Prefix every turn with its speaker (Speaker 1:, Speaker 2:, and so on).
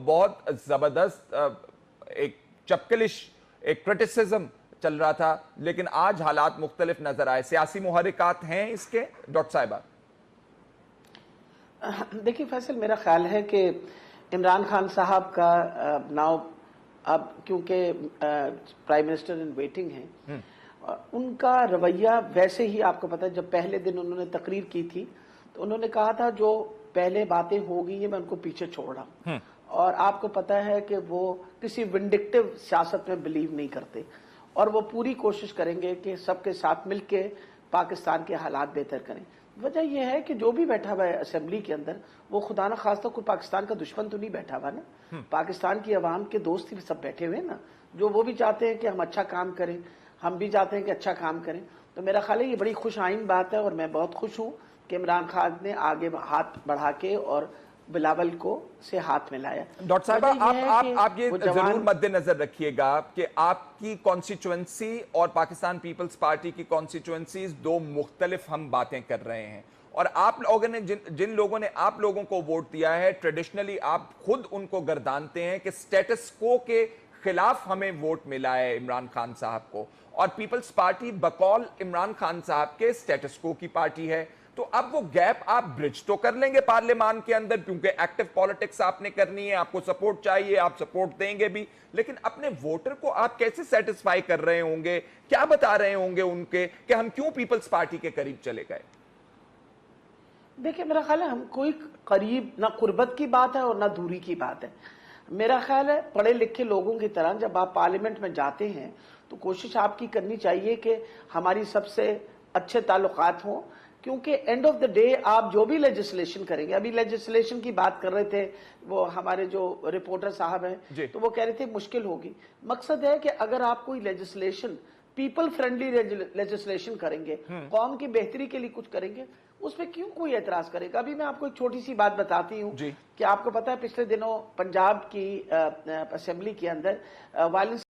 Speaker 1: بہت زبردست ایک چپکلش ایک کرٹیسزم چل رہا تھا، لیکن آج حالات مختلف نظر آئے. سیاسی محرکات ہیں اس کے ڈاکٹر صاحبہ؟
Speaker 2: دیکھیے فیصل، میرا خیال ہے کہ عمران خان صاحب کا ناؤ اب کیونکہ پرائم منسٹر ان ویٹنگ ہیں، ان کا رویہ ویسے ہی آپ کو پتہ ہے. جب پہلے دن انہوں نے تقریر کی تھی تو انہوں نے کہا تھا جو پہلے باتیں ہو گئی ہیں میں ان کو پیچھے چھوڑ رہا ہوں، اور آپ کو پتہ ہے کہ وہ کسی ونڈکٹیو سیاست میں بلیو نہیں کرتے، اور وہ پوری کوشش کریں گے کہ سب کے ساتھ مل کے پاکستان کے حالات بہتر کریں. وجہ یہ ہے کہ جو بھی بیٹھا ہوا ہے اسمبلی کے اندر وہ خدا نہ خواستہ کوئی پاکستان کا دشمن تو نہیں بیٹھا ہوا نا، پاکستان کی عوام کے دوست ہی سب بیٹھے ہوئے ہیں نا، جو وہ بھی چاہتے ہیں کہ ہم اچھا کام کریں، ہم بھی چاہتے ہیں کہ اچھا کام کریں. تو میرا خیال ہے یہ بڑی خوش آئند بات ہے، اور میں بہت خوش ہوں کہ عمران خان نے آگے ہاتھ بڑھا کے اور بلاول کو سے ہاتھ ملایا.
Speaker 1: ڈاکٹر صاحبہ آپ یہ ضرور مد نظر رکھیے گا کہ آپ کی کانسٹیچوئنسی اور پاکستان پیپلز پارٹی کی کانسٹیچوئنسیز دو مختلف ہم باتیں کر رہے ہیں، اور آپ لوگوں نے جن لوگوں نے آپ لوگوں کو ووٹ دیا ہے ٹریڈیشنلی آپ خود ان کو گردانتے ہیں کہ سٹیٹس کو کے خلاف ہمیں ووٹ ملا ہے عمران خان صاحب کو، اور پیپلز پارٹی بقول عمران خان صاحب کے سٹیٹس کو کی پارٹی ہے. تو اب وہ گیپ آپ برج تو کر لیں گے پارلیمان کے اندر، کیونکہ ایکٹیو پالیٹکس آپ نے کرنی ہے، آپ کو سپورٹ چاہیے، آپ سپورٹ دیں گے بھی، لیکن اپنے ووٹر کو آپ کیسے سیٹسفائی کر رہے ہوں گے، کیا بتا رہے ہوں گے ان کے کہ ہم کیوں پیپلز پارٹی کے قریب چلے گئے؟
Speaker 2: دیکھیں میرا خیال ہے ہم کوئی قریب نہ قربت کی بات ہے اور نہ دوری کی بات ہے. میرا خیال ہے پڑھے لکھے لوگوں کی طرح جب آپ پارلیمنٹ میں جاتے ہیں تو کوشش آپ کی کرنی چاہیے کہ ہماری سب سے اچھے تعلقات ہوں، کیونکہ اینڈ آف دا ڈے آپ جو بھی لیجسلیشن کریں گے، ابھی لیجسلیشن کی بات کر رہے تھے وہ ہمارے جو رپورٹر صاحب ہیں، تو وہ کہہ رہے تھے مشکل ہوگی. مقصد ہے کہ اگر آپ کوئی لیجسلیشن پیپل فرینڈلی لیجسلیشن کریں گے، قوم کی بہتری کے لیے کچھ کریں گے، اس پہ کیوں کوئی اعتراض کرے گا. ابھی میں آپ کو ایک چھوٹی سی بات بتاتی ہوں کہ آپ کو پتا ہے پچھلے دنوں پنجاب کی اسمبلی کے اندر وائلنس